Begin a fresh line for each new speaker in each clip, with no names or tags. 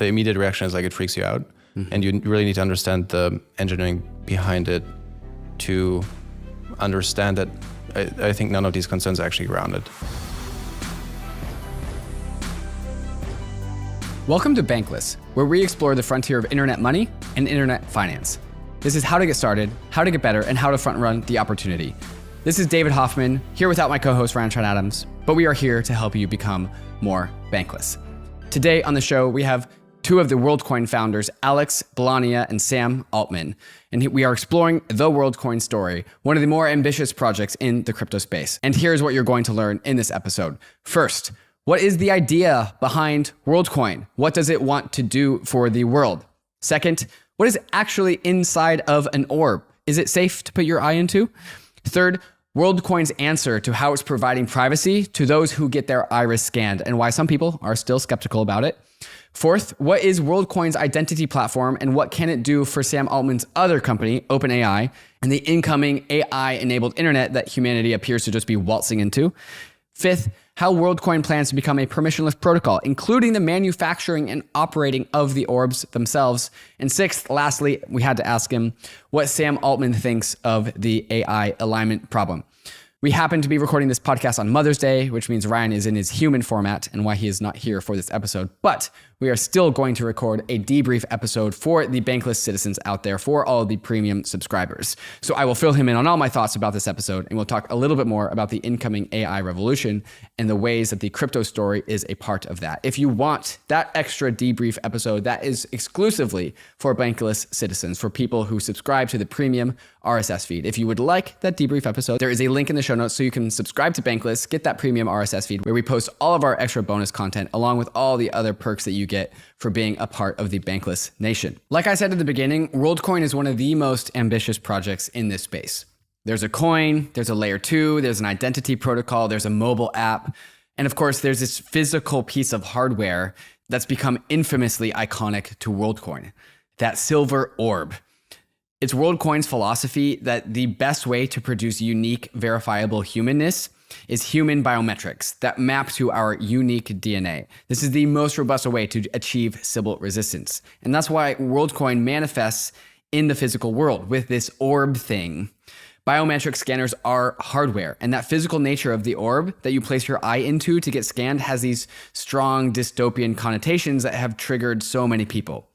the immediate reaction is like it freaks you out. And you really need to understand the engineering behind it to understand that I think none of these concerns are actually grounded.
Welcome to Bankless, where we explore the frontier of internet money and internet finance. This is how to get started, how to get better, and how to front run the opportunity. This is David Hoffman, here without my co-host Ryan Tran Adams, but we are here to help you become more bankless. Today on the show, we have two of the Worldcoin founders, Alex, Blania, and Sam Altman. And we are exploring the Worldcoin story, one of the more ambitious projects in the crypto space. And here's what you're going to learn in this episode. First, what is the idea behind Worldcoin? What does it want to do for the world? Second, what is actually inside of an orb? Is it safe to put your eye into? Third, Worldcoin's answer to how it's providing privacy to those who get their iris scanned and why some people are still skeptical about it. Fourth, what is Worldcoin's identity platform and what can it do for Sam Altman's other company, OpenAI, and the incoming AI-enabled internet that humanity appears to just be waltzing into? Fifth, how Worldcoin plans to become a permissionless protocol, including the manufacturing and operating of the orbs themselves. And sixth, lastly, we had to ask him what Sam Altman thinks of the AI alignment problem. We happen to be recording this podcast on Mother's Day, which means Ryan is in his human format and why he is not here for this episode. But we are still going to record a debrief episode for the Bankless citizens out there, for all of the premium subscribers. So I will fill him in on all my thoughts about this episode, and we'll talk a little bit more about the incoming AI revolution and the ways that the crypto story is a part of that. If you want that extra debrief episode, that is exclusively for Bankless citizens, for people who subscribe to the premium RSS feed. If you would like that debrief episode, there is a link in the show notes so you can subscribe to Bankless, get that premium RSS feed where we post all of our extra bonus content along with all the other perks that you get for being a part of the Bankless Nation. Like I said at the beginning, Worldcoin is one of the most ambitious projects in this space. There's a coin, there's a layer 2, there's an identity protocol, there's a mobile app, and of course there's this physical piece of hardware that's become infamously iconic to Worldcoin, that silver orb. It's Worldcoin's philosophy that the best way to produce unique, verifiable humanness is human biometrics that map to our unique DNA. This is the most robust way to achieve Sybil resistance. And that's why Worldcoin manifests in the physical world with this orb thing. Biometric scanners are hardware, and that physical nature of the orb that you place your eye into to get scanned has these strong dystopian connotations that have triggered so many people.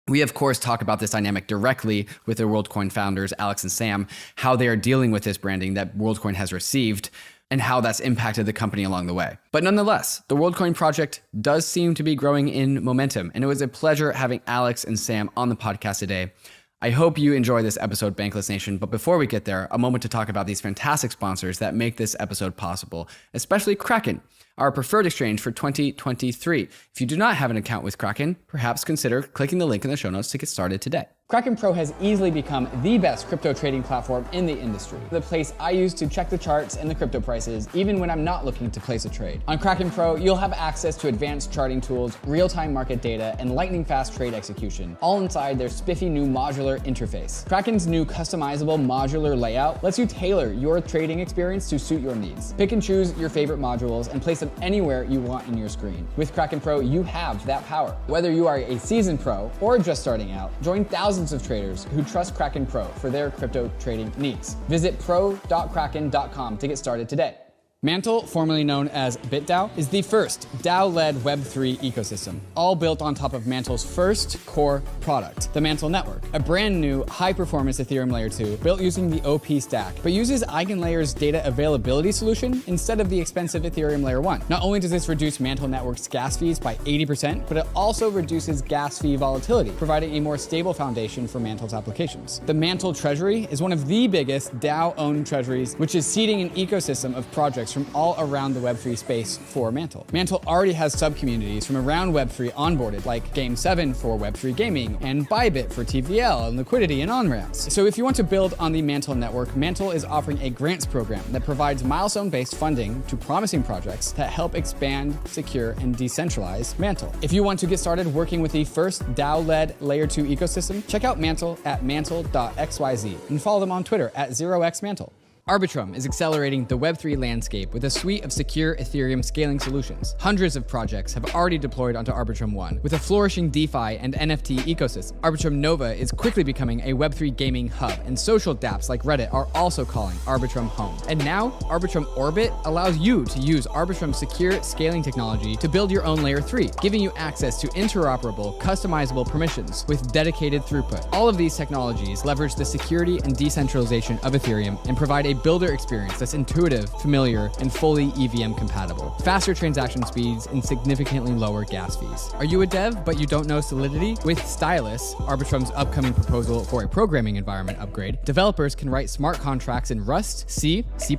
We, of course, talk about this dynamic directly with the Worldcoin founders, Alex and Sam, how they are dealing with this branding that Worldcoin has received and how that's impacted the company along the way. But nonetheless, the Worldcoin project does seem to be growing in momentum, and it was a pleasure having Alex and Sam on the podcast today. I hope you enjoy this episode, Bankless Nation, but before we get there, a moment to talk about these fantastic sponsors that make this episode possible, especially Kraken, our preferred exchange for 2023. If you do not have an account with Kraken, perhaps consider clicking the link in the show notes to get started today. Kraken Pro has easily become the best crypto trading platform in the industry. The place I use to check the charts and the crypto prices, even when I'm not looking to place a trade. On Kraken Pro, you'll have access to advanced charting tools, real-time market data, and lightning-fast trade execution, all inside their spiffy new modular interface. Kraken's new customizable modular layout lets you tailor your trading experience to suit your needs. Pick and choose your favorite modules and place them anywhere you want in your screen. With Kraken Pro, you have that power. Whether you are a seasoned pro or just starting out, join thousands of traders who trust Kraken Pro for their crypto trading needs. Visit pro.kraken.com to get started today. Mantle, formerly known as BitDAO, is the first DAO-led Web3 ecosystem, all built on top of Mantle's first core product, the Mantle Network, a brand new high-performance Ethereum Layer 2 built using the OP stack, but uses EigenLayer's data availability solution instead of the expensive Ethereum Layer 1. Not only does this reduce Mantle Network's gas fees by 80%, but it also reduces gas fee volatility, providing a more stable foundation for Mantle's applications. The Mantle Treasury is one of the biggest DAO-owned treasuries, which is seeding an ecosystem of projects from all around the Web3 space for Mantle. Mantle already has sub-communities from around Web3 onboarded, like Game7 for Web3 gaming, and Bybit for TVL and liquidity and on-ramps. So if you want to build on the Mantle network, Mantle is offering a grants program that provides milestone-based funding to promising projects that help expand, secure, and decentralize Mantle. If you want to get started working with the first DAO-led Layer 2 ecosystem, check out Mantle at mantle.xyz and follow them on Twitter at 0xmantle. Arbitrum is accelerating the Web3 landscape with a suite of secure Ethereum scaling solutions. Hundreds of projects have already deployed onto Arbitrum One. With a flourishing DeFi and NFT ecosystem, Arbitrum Nova is quickly becoming a Web3 gaming hub, and social dApps like Reddit are also calling Arbitrum home. And now, Arbitrum Orbit allows you to use Arbitrum's secure scaling technology to build your own Layer 3, giving you access to interoperable, customizable permissions with dedicated throughput. All of these technologies leverage the security and decentralization of Ethereum and provide a builder experience that's intuitive, familiar, and fully EVM compatible. Faster transaction speeds and significantly lower gas fees. Are you a dev but you don't know Solidity? With Stylus, Arbitrum's upcoming proposal for a programming environment upgrade, developers can write smart contracts in Rust, C, C++,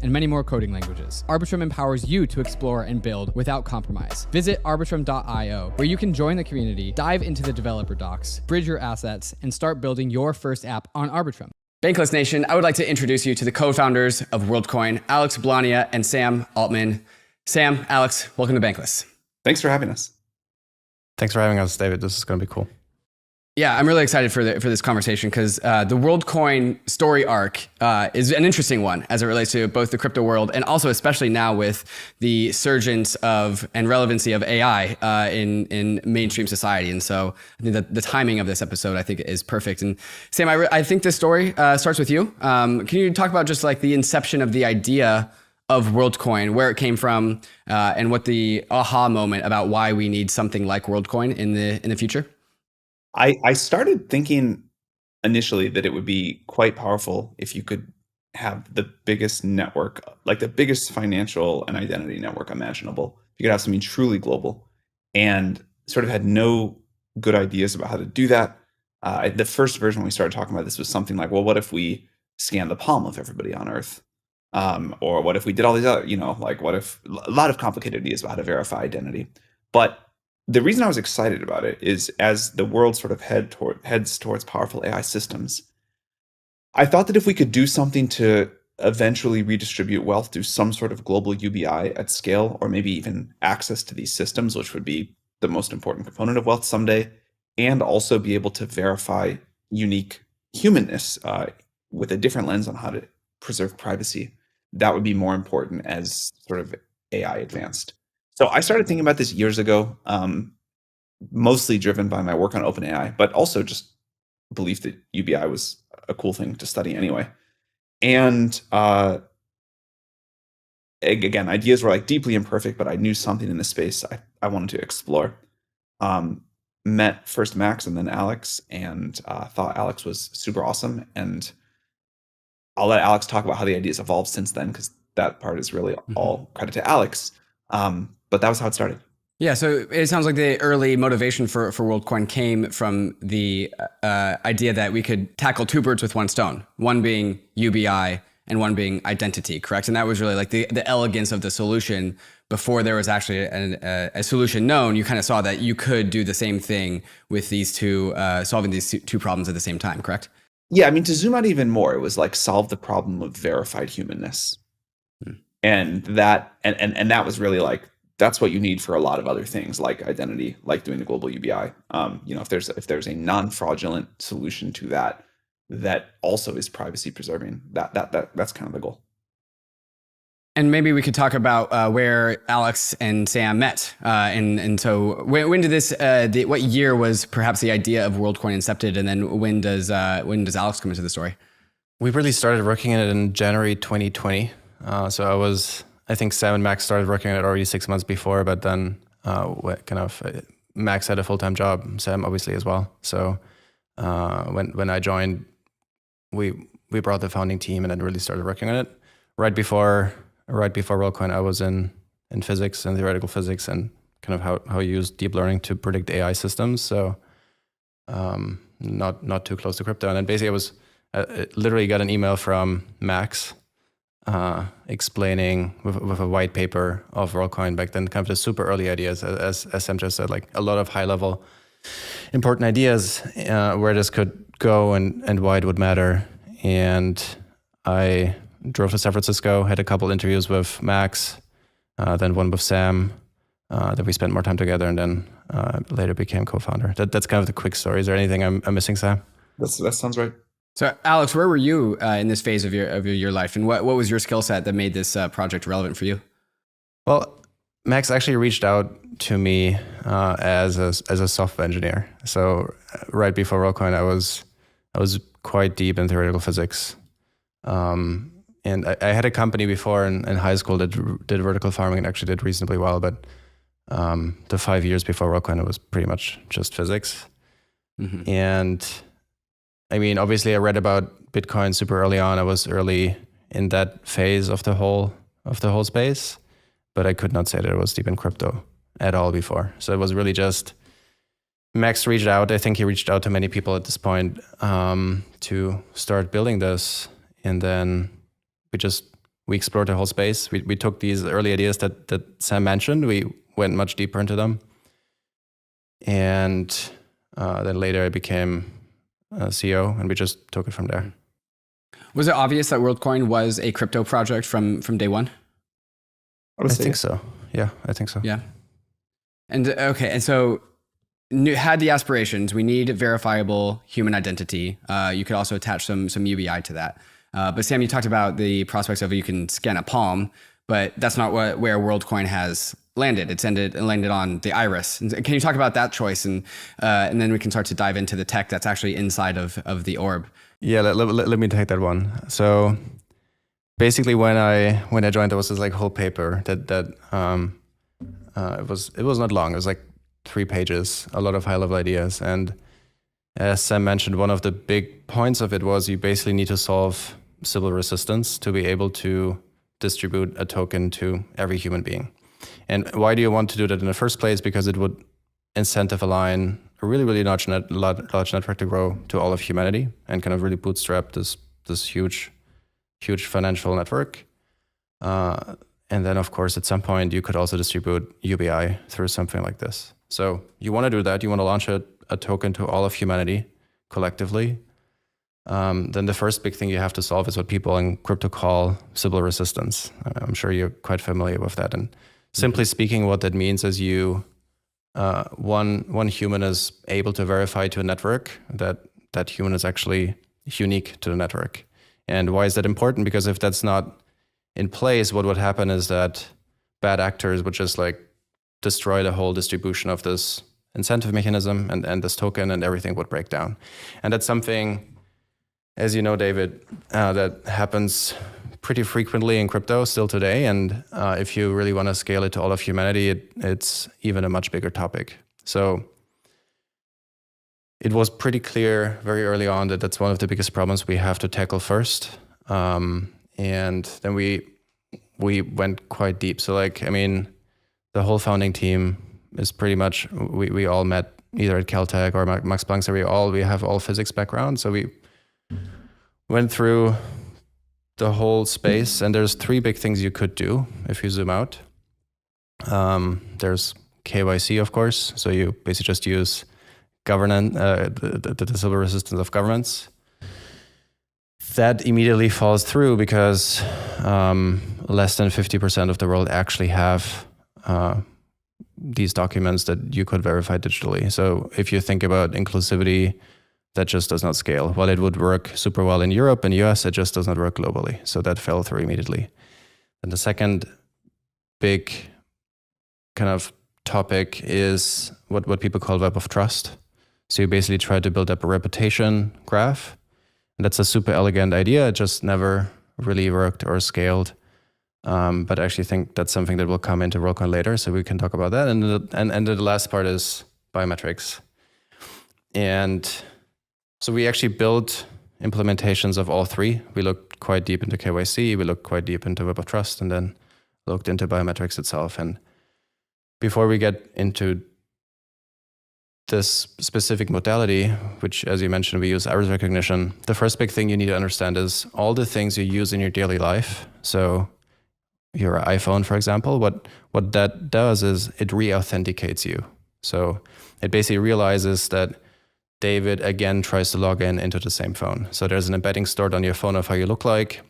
and many more coding languages. Arbitrum empowers you to explore and build without compromise. Visit arbitrum.io, where you can join the community, dive into the developer docs, bridge your assets, and start building your first app on Arbitrum. Bankless Nation, I would like to introduce you to the co-founders of Worldcoin, Alex Blania and Sam Altman. Sam, Alex, welcome to Bankless.
Thanks for having us.
Thanks for having us, David. This is going to be cool.
Yeah, I'm really excited for this conversation because the Worldcoin story arc is an interesting one as it relates to both the crypto world and also especially now with the surgence of and relevancy of AI in mainstream society. And so I think that the timing of this episode, I think, is perfect. And Sam, I think this story starts with you. Can you talk about just like the inception of the idea of Worldcoin, where it came from, and what the aha moment about why we need something like Worldcoin in the future?
I started thinking initially that it would be quite powerful if you could have the biggest network, like the biggest financial and identity network imaginable. You could have something truly global, and sort of had no good ideas about how to do that. The first version when we started talking about this was something like, well, what if we scan the palm of everybody on Earth? Or what if we did all these other, like what if a lot of complicated ideas about how to verify identity. But the reason I was excited about it is as the world sort of heads towards powerful AI systems, I thought that if we could do something to eventually redistribute wealth through some sort of global UBI at scale, or maybe even access to these systems, which would be the most important component of wealth someday, and also be able to verify unique humanness with a different lens on how to preserve privacy, that would be more important as sort of AI advanced. So I started thinking about this years ago, mostly driven by my work on OpenAI, but also just belief that UBI was a cool thing to study anyway. And again, ideas were like deeply imperfect, but I knew something in the space I wanted to explore. Met first Max and then Alex, and thought Alex was super awesome. And I'll let Alex talk about how the ideas evolved since then, because that part is really all credit to Alex. But that was how it started.
Yeah, so it sounds like the early motivation for Worldcoin came from the idea that we could tackle two birds with one stone, one being UBI and one being identity, correct? And that was really like the elegance of the solution. Before there was actually a solution known, you kind of saw that you could do the same thing with these two, solving these two problems at the same time, correct?
Yeah, I mean, to zoom out even more, it was like solve the problem of verified humanness. And that was really like, that's what you need for a lot of other things like identity, like doing the global UBI. If there's a non-fraudulent solution to that also is privacy preserving, that's kind of the goal.
And maybe we could talk about where Alex and Sam met. And so when did this, what year was perhaps the idea of Worldcoin incepted? And then when does Alex come into the story?
We really started working on it in January 2020. I think Sam and Max started working on it already 6 months before, but then Max had a full-time job, Sam obviously as well. So when I joined, we brought the founding team and then really started working on it. Right before Worldcoin, I was in physics and theoretical physics and kind of how you use deep learning to predict AI systems. So not too close to crypto. And then basically I literally got an email from Max explaining with a white paper of Worldcoin back then, kind of the super early ideas, as Sam just said, like a lot of high level important ideas where this could go and why it would matter. And I drove to San Francisco, had a couple interviews with Max, then one with Sam, then we spent more time together, and then later became co-founder. That's kind of the quick story. Is there anything I'm missing, Sam?
That sounds right.
So, Alex, where were you in this phase of your life, and what was your skill set that made this project relevant for you?
Well, Max actually reached out to me as a software engineer. So right before Worldcoin, I was quite deep in theoretical physics, and I had a company before in high school that did vertical farming and actually did reasonably well. But the 5 years before Worldcoin, it was pretty much just physics. Mm-hmm. And I mean, obviously, I read about Bitcoin super early on. I was early in that phase of the whole space, but I could not say that I was deep in crypto at all before. So it was really just Max reached out. I think he reached out to many people at this point to start building this, and then we explored the whole space. We took these early ideas that Sam mentioned. We went much deeper into them, and then later I became CEO, and we just took it from there.
Was it obvious that Worldcoin was a crypto project from day one?
I think so. Yeah, I think so.
Yeah. And okay, and so had the aspirations. We need verifiable human identity. You could also attach some UBI to that. But Sam, you talked about the prospects of you can scan a palm, but that's not where Worldcoin has landed. It landed on the iris. And can you talk about that choice, and then we can start to dive into the tech that's actually inside of the orb?
Yeah, let me take that one. So basically, when I joined, there was this like whole paper that it was not long. It was like 3 pages, a lot of high level ideas, and as Sam mentioned, one of the big points of it was you basically need to solve Sybil resistance to be able to distribute a token to every human being. And why do you want to do that in the first place? Because it would incentive align a really, really large network to grow to all of humanity and kind of really bootstrap this huge financial network. And then, of course, at some point, you could also distribute UBI through something like this. So you want to do that. You want to launch a token to all of humanity collectively. Then the first big thing you have to solve is what people in crypto call Sybil resistance. I'm sure you're quite familiar with that. And simply speaking, what that means is one human is able to verify to a network that human is actually unique to the network. And why is that important? Because if that's not in place, what would happen is that bad actors would just like destroy the whole distribution of this incentive mechanism and this token, and everything would break down. And that's something, as you know, David, that happens pretty frequently in crypto still today. And if you really want to scale it to all of humanity, it's even a much bigger topic. So it was pretty clear very early on that that's one of the biggest problems we have to tackle first. And then we went quite deep. So the whole founding team is pretty much, we all met either at Caltech or Max Planck. So we have all physics background. So we went through the whole space, and there's 3 big things you could do if you zoom out. There's KYC, of course. So you basically just use governance, the Sybil resistance of governments. That immediately falls through because less than 50% of the world actually have these documents that you could verify digitally. So if you think about inclusivity, that just does not scale. While it would work super well in Europe and US, it just does not work globally. So that fell through immediately. And the second big kind of topic is what people call web of trust. So you basically try to build up a reputation graph. And that's a super elegant idea. It just never really worked or scaled. But I actually think that's something that will come into Worldcoin later, so we can talk about that. And the last part is biometrics. And so we actually built implementations of all 3. We looked quite deep into KYC, we looked quite deep into web of trust, and then looked into biometrics itself. And before we get into this specific modality, which, as you mentioned, we use iris recognition, the first big thing you need to understand is all the things you use in your daily life. So your iPhone, for example, what that does is it re-authenticates you. So it basically realizes that David again tries to log into the same phone. So there's an embedding stored on your phone of how you look like,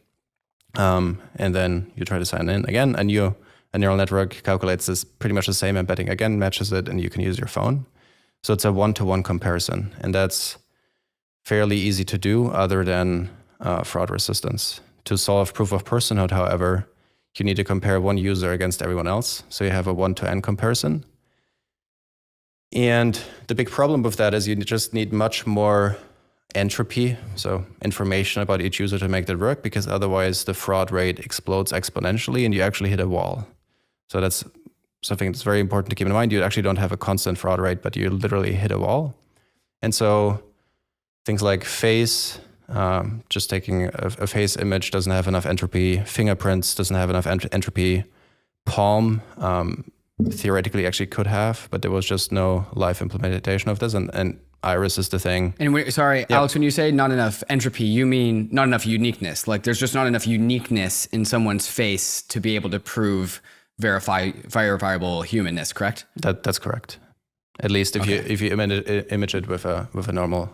and then you try to sign in again, and a neural network calculates this pretty much the same embedding again, matches it, and you can use your phone. So it's a one-to-one comparison, and that's fairly easy to do other than fraud resistance. To solve proof of personhood, however, you need to compare one user against everyone else. So you have a 1-to-n comparison. And the big problem with that is you just need much more entropy, so information about each user to make that work, because otherwise the fraud rate explodes exponentially and you actually hit a wall. So that's something that's very important to keep in mind. You actually don't have a constant fraud rate, but you literally hit a wall. And so things like face, just taking a face image doesn't have enough entropy. Fingerprints doesn't have enough entropy. Palm, theoretically actually could have, but there was just no live implementation of this. And iris is the thing. And
Alex, when you say not enough entropy, you mean not enough uniqueness. Like there's just not enough uniqueness in someone's face to be able to prove verifiable humanness, correct?
That's correct. At least if you image it with a normal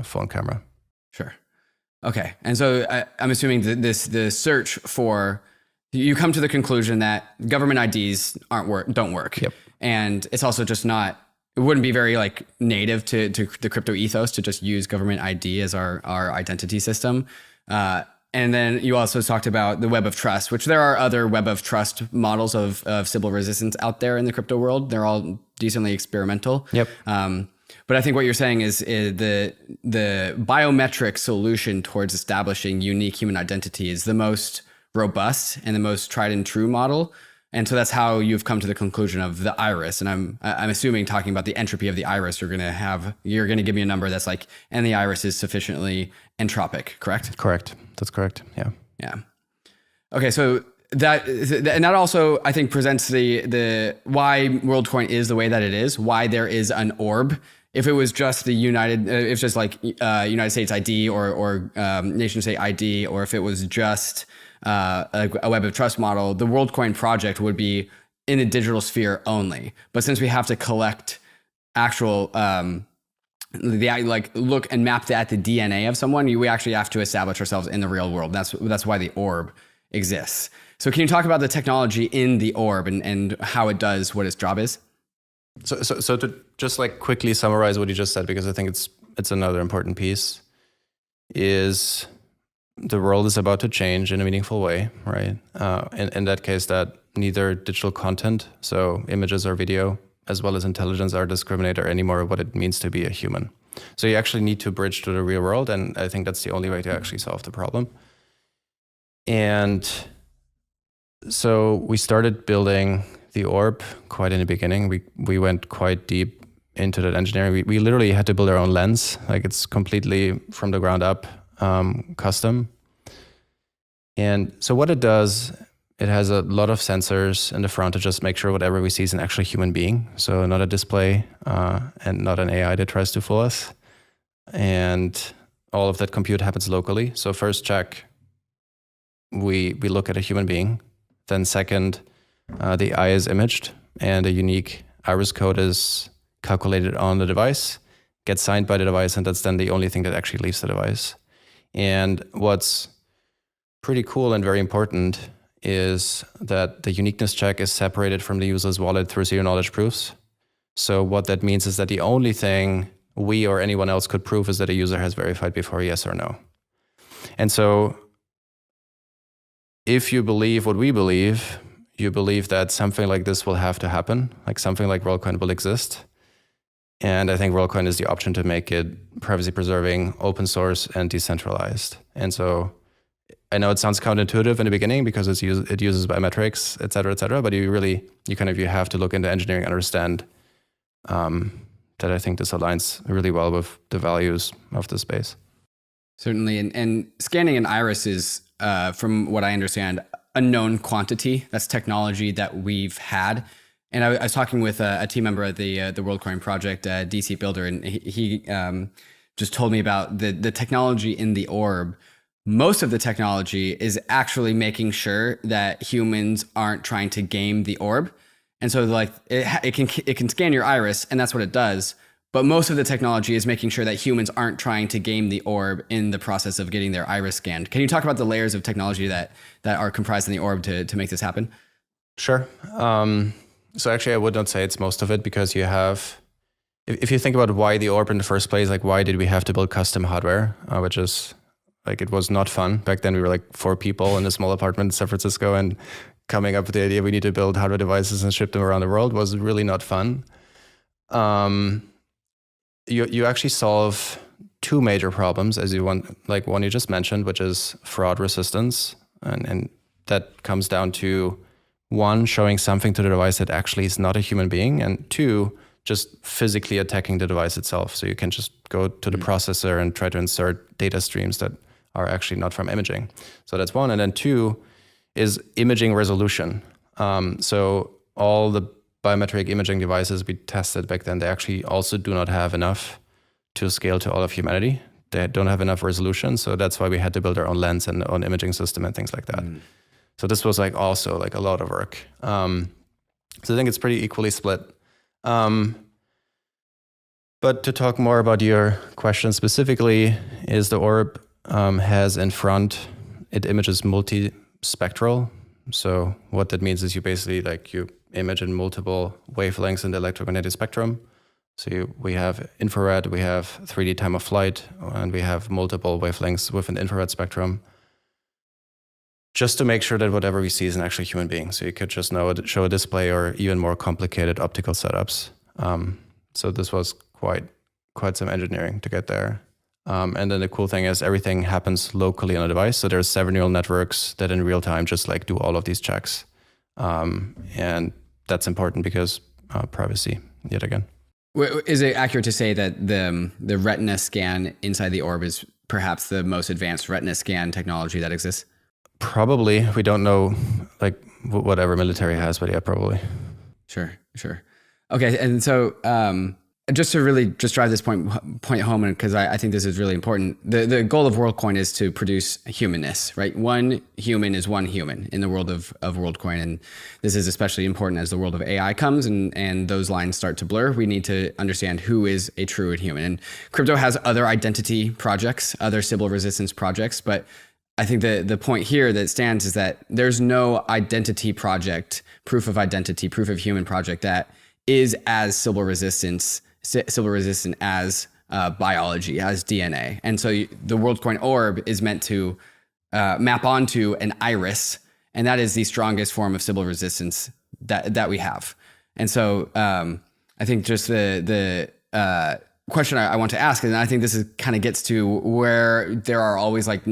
phone camera.
Sure. Okay. And so I'm assuming that the search for, you come to the conclusion that government IDs don't work.
Yep.
And it's also just not, it wouldn't be very like native to the crypto ethos to just use government ID as our identity system. And then you also talked about the web of trust, which there are other web of trust models of Sybil resistance out there in the crypto world. They're all decently experimental.
Yep.
But I think what you're saying is the biometric solution towards establishing unique human identity is the most robust and the most tried and true model. And so that's how you've come to the conclusion of the iris. And I'm assuming, talking about the entropy of the iris, you're going to give me a number that's like, and the iris is sufficiently entropic, correct?
Correct. That's correct. Yeah.
Yeah. Okay. So that also, I think, presents the why Worldcoin is the way that it is, why there is an orb. If it was just the United States ID or nation state ID, or if it was just a web of trust model, the Worldcoin project would be in a digital sphere only. But since we have to collect actual, look and map that the DNA of someone, we actually have to establish ourselves in the real world. That's why the orb exists. So can you talk about the technology in the orb and how it does what its job is?
So to just like quickly summarize what you just said, because I think it's another important piece, is the world is about to change in a meaningful way, right? In that case, that neither digital content, so images or video, as well as intelligence are discriminator anymore what it means to be a human. So you actually need to bridge to the real world, and I think that's the only way to actually solve the problem. And so we started building the orb quite in the beginning. We went quite deep into that engineering. We literally had to build our own lens. Like, it's completely from the ground up, custom. And so what it does, it has a lot of sensors in the front to just make sure whatever we see is an actual human being. So not a display and not an AI that tries to fool us. And all of that compute happens locally. So first check, we look at a human being. Then second, the eye is imaged and a unique iris code is calculated on the device, gets signed by the device, and that's then the only thing that actually leaves the device. And what's pretty cool and very important is that the uniqueness check is separated from the user's wallet through zero knowledge proofs. So what that means is that the only thing we or anyone else could prove is that a user has verified before yes or no. And so if you believe what we believe, you believe that something like this will have to happen, like something like Worldcoin will exist. And I think Worldcoin is the option to make it privacy preserving, open source, and decentralized. And so I know it sounds counterintuitive in the beginning because it uses biometrics, et cetera, but you have to look into engineering and understand that I think this aligns really well with the values of the space.
Certainly. And scanning an iris is, from what I understand, a known quantity. That's technology that we've had. And I was talking with a team member at the Worldcoin project, DC Builder, and he just told me about the technology in the orb. Most of the technology is actually making sure that humans aren't trying to game the orb. And so like it can scan your iris, and that's what it does. But most of the technology is making sure that humans aren't trying to game the orb in the process of getting their iris scanned. Can you talk about the layers of technology that are comprised in the orb to make this happen?
Sure. So actually, I would not say it's most of it, because you have if you think about why the orb in the first place, like why did we have to build custom hardware, which is like, it was not fun. Back then we were like 4 people in a small apartment in San Francisco, and coming up with the idea we need to build hardware devices and ship them around the world was really not fun. You actually solve 2 major problems, as you want, like one you just mentioned, which is fraud resistance. And that comes down to 1, showing something to the device that actually is not a human being, and 2, just physically attacking the device itself. So you can just go to the processor and try to insert data streams that are actually not from imaging. So that's 1. And then 2 is imaging resolution. So all the biometric imaging devices we tested back then, they actually also do not have enough to scale to all of humanity. They don't have enough resolution. So that's why we had to build our own lens and own imaging system and things like that. So this was like also like a lot of work. So I think it's pretty equally split. But to talk more about your question specifically, is the orb has in front, it images multispectral. So what that means is you basically like you image in multiple wavelengths in the electromagnetic spectrum. So we have infrared, we have 3D time of flight, and we have multiple wavelengths with an infrared spectrum, just to make sure that whatever we see is an actual human being. So you could just show a display or even more complicated optical setups. So this was quite some engineering to get there. And then the cool thing is everything happens locally on a device. So there's 7 neural networks that in real time just like do all of these checks. And that's important because privacy, yet again.
Is it accurate to say that the retina scan inside the orb is perhaps the most advanced retina scan technology that exists?
Probably. We don't know like whatever military has, but yeah, probably.
Sure. Okay, and so just to really just drive this point home, and because I think this is really important, the goal of Worldcoin is to produce humanness, right? One human is one human in the world of Worldcoin, and this is especially important as the world of AI comes and those lines start to blur. We need to understand who is a true human. And crypto has other identity projects, other Sybil resistance projects, but I think the point here that stands is that there's no identity project, proof of identity, proof of human project that is as Sybil resistant as biology, as DNA. And so the Worldcoin orb is meant to map onto an iris, and that is the strongest form of Sybil resistance that we have. And so I think just the question I want to ask, and I think this kind of gets to where there are always like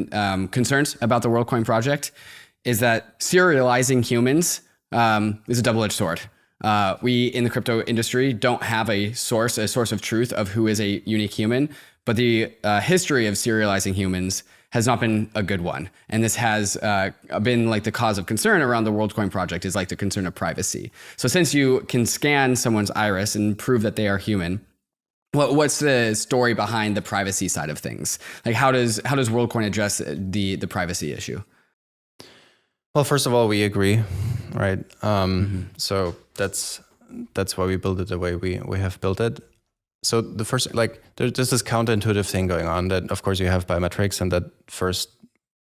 concerns about the Worldcoin project, is that serializing humans is a double-edged sword. We in the crypto industry don't have a source of truth of who is a unique human, but the history of serializing humans has not been a good one. And this has been like the cause of concern around the Worldcoin project, is like the concern of privacy. So since you can scan someone's iris and prove that they are human, what's the story behind the privacy side of things? Like how does Worldcoin address the privacy issue?
Well, first of all, we agree, right? So that's why we built it the way we have built it. So the first, like, there's this counterintuitive thing going on that, of course, you have biometrics, and that first,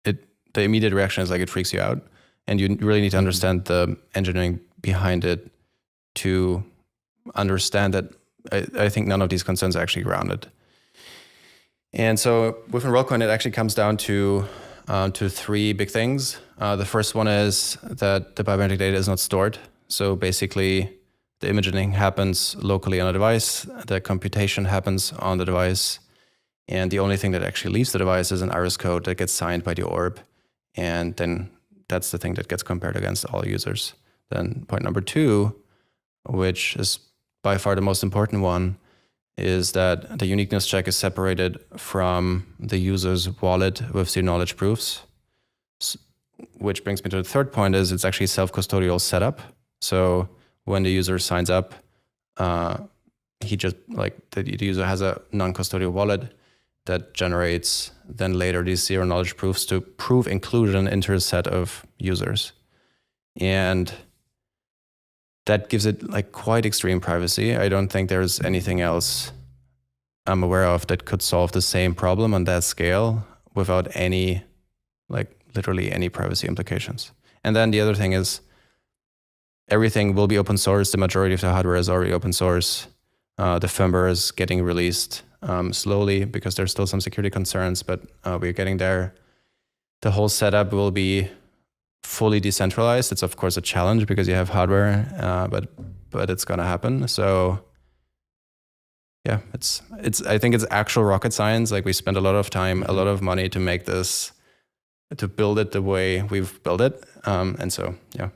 the immediate reaction is like it freaks you out, and you really need to understand the engineering behind it to understand that. I think none of these concerns are actually grounded. And so within Worldcoin, it actually comes down to 3 big things. The first one is that the biometric data is not stored. So basically, the imaging happens locally on a device, the computation happens on the device, and the only thing that actually leaves the device is an iris code that gets signed by the orb. And then that's the thing that gets compared against all users. Then point number 2, which is by far the most important one, is that the uniqueness check is separated from the user's wallet with the knowledge proofs, which brings me to the third point, is it's actually self-custodial setup. So when the user signs up, he just the user has a non-custodial wallet that generates then later these zero knowledge proofs to prove inclusion into a set of users. And that gives it like quite extreme privacy. I don't think there's anything else I'm aware of that could solve the same problem on that scale without any, like literally any privacy implications. And then the other thing is everything will be open source. The majority of the hardware is already open source. The firmware is getting released slowly because there's still some security concerns, but we're getting there. The whole setup will be fully decentralized. It's of course a challenge because you have hardware, but it's gonna happen. So yeah, I think it's actual rocket science. Like we spent a lot of time, a lot of money to make this, to build it the way we've built it. And so, yeah.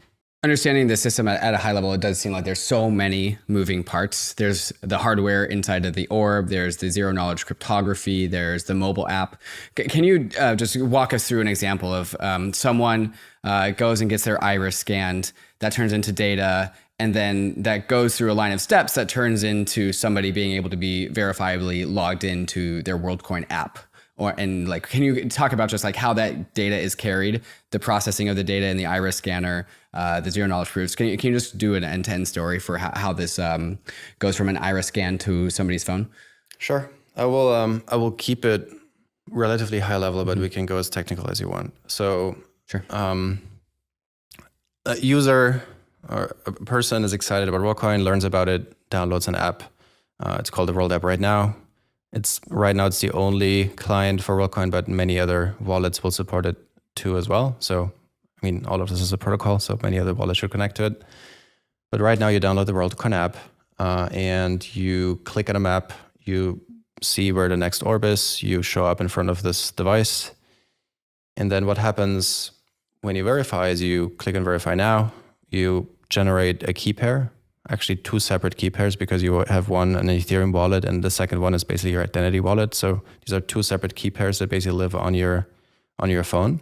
Understanding the system at a high level, it does seem like there's so many moving parts. There's the hardware inside of the orb, there's the zero knowledge cryptography, there's the mobile app. Can you just walk us through an example of someone goes and gets their iris scanned, that turns into data, and then that goes through a line of steps that turns into somebody being able to be verifiably logged into their Worldcoin app? And like, can you talk about just like how that data is carried, the processing of the data in the iris scanner, the zero knowledge proofs? Can you just do an end-to-end story for how this goes from an iris scan to somebody's phone?
Sure. I will keep it relatively high level, but we can go as technical as you want. So
sure.
A user or a person is excited about Worldcoin, learns about it, downloads an app. It's called the World app right now. Right now it's the only client for Worldcoin, but many other wallets will support it too as well. So, I mean, all of this is a protocol, so many other wallets should connect to it. But right now you download the Worldcoin app and you click on a map, you see where the next orb is, you show up in front of this device. And then what happens when you verify is you click on verify now, you generate a key pair. Actually, two separate key pairs because you have one an Ethereum wallet and the second one is basically your identity wallet. So these are two separate key pairs that basically live on your phone.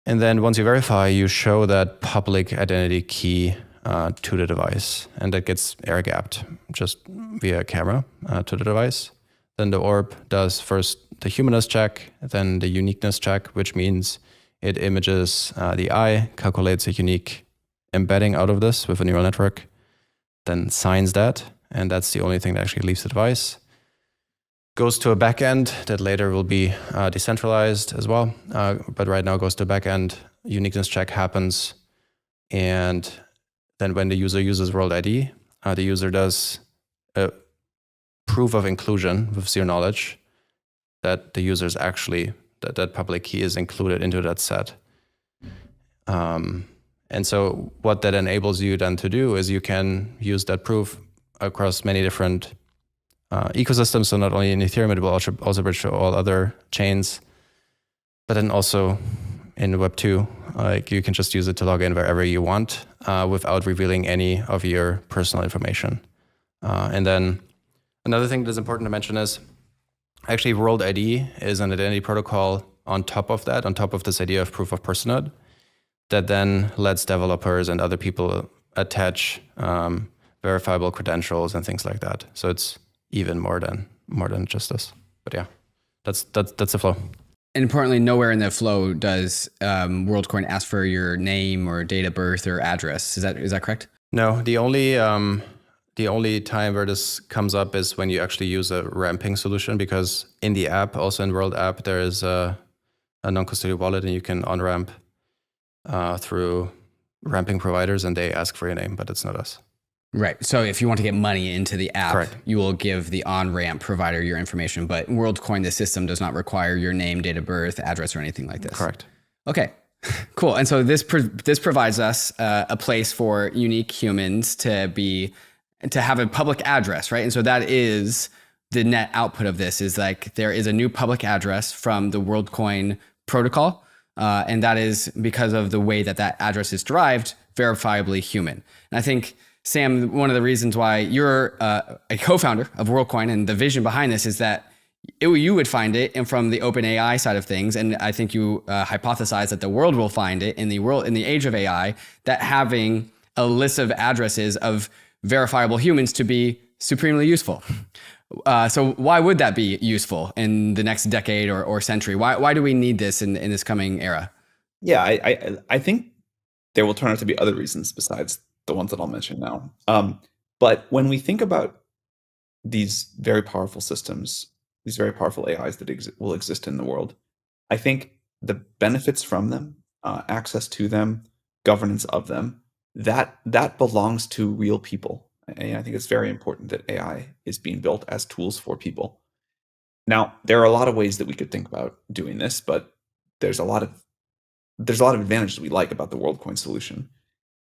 And then once you verify, you show that public identity key to the device, and that gets air gapped just via a camera to the device. Then the orb does first the humanness check, then the uniqueness check, which means it images the eye, calculates a unique embedding out of this with a neural network, then signs that, and that's the only thing that actually leaves the device. Goes to a backend that later will be decentralized as well, but right now goes to a backend, uniqueness check happens, and then when the user uses World ID, the user does a proof of inclusion with zero knowledge that the user is actually, that public key is included into that set. And so what that enables you then to do is you can use that proof across many different ecosystems. So not only in Ethereum, it will also bridge to all other chains, but then also in Web 2, like you can just use it to log in wherever you want without revealing any of your personal information. And then another thing that's important to mention is actually World ID is an identity protocol on top of that, on top of this idea of proof of personhood, that then lets developers and other people attach verifiable credentials and things like that. So it's even more than just this. But yeah, that's the flow.
And importantly, nowhere in the flow does Worldcoin ask for your name or date of birth or address. Is that correct?
No, the only time where this comes up is when you actually use a ramping solution, because in the app, also in World app, there is a non-custodial wallet, and you can on-ramp through ramping providers, and they ask for your name, but it's not us.
Right. So if you want to get money into the app,
correct,
you will give the on-ramp provider your information, but Worldcoin, the system, does not require your name, date of birth, address, or anything like this.
Correct.
Okay, cool. And so this provides us a place for unique humans to have a public address, right? And so that is the net output of this, is like there is a new public address from the Worldcoin protocol, and that is because of the way that address is derived, verifiably human. And I think, Sam, one of the reasons why you're a co-founder of Worldcoin and the vision behind this is that you would find it, and from the OpenAI side of things, and I think you hypothesize that the world will find it in the age of AI, that having a list of addresses of verifiable humans to be supremely useful. So why would that be useful in the next decade or century? Why do we need this in this coming era?
Yeah, I think there will turn out to be other reasons besides the ones that I'll mention now. But when we think about these very powerful systems, these very powerful AIs that will exist in the world, I think the benefits from them, access to them, governance of them, that belongs to real people. And I think it's very important that AI is being built as tools for people. Now, there are a lot of ways that we could think about doing this, but there's a lot of advantages we like about the Worldcoin solution.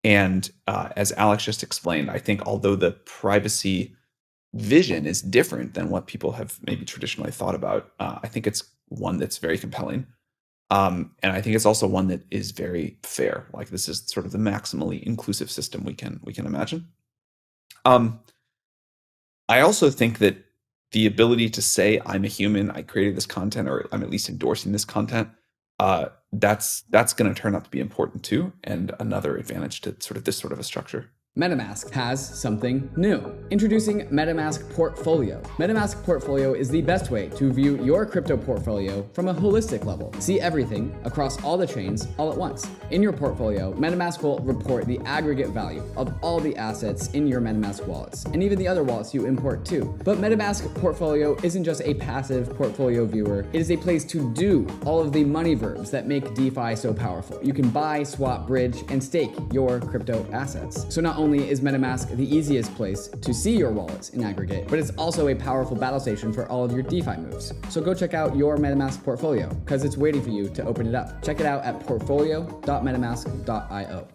And as Alex just explained, I think although the privacy vision is different than what people have maybe traditionally thought about, I think it's one that's very compelling. And I think it's also one that is very fair. Like, this is sort of the maximally inclusive system we can imagine. I also think that the ability to say, I'm a human, I created this content, or I'm at least endorsing this content, that's going to turn out to be important too, and another advantage to this sort of a structure.
MetaMask has something new. Introducing MetaMask Portfolio. MetaMask Portfolio is the best way to view your crypto portfolio from a holistic level. See everything across all the chains all at once. In your portfolio, MetaMask will report the aggregate value of all the assets in your MetaMask wallets, and even the other wallets you import too. But MetaMask Portfolio isn't just a passive portfolio viewer. It is a place to do all of the money verbs that make DeFi so powerful. You can buy, swap, bridge, and stake your crypto assets. So not only is MetaMask the easiest place to see your wallets in aggregate, but it's also a powerful battle station for all of your DeFi moves. So go check out your MetaMask portfolio, because it's waiting for you to open it up. Check it out at portfolio.metamask.io.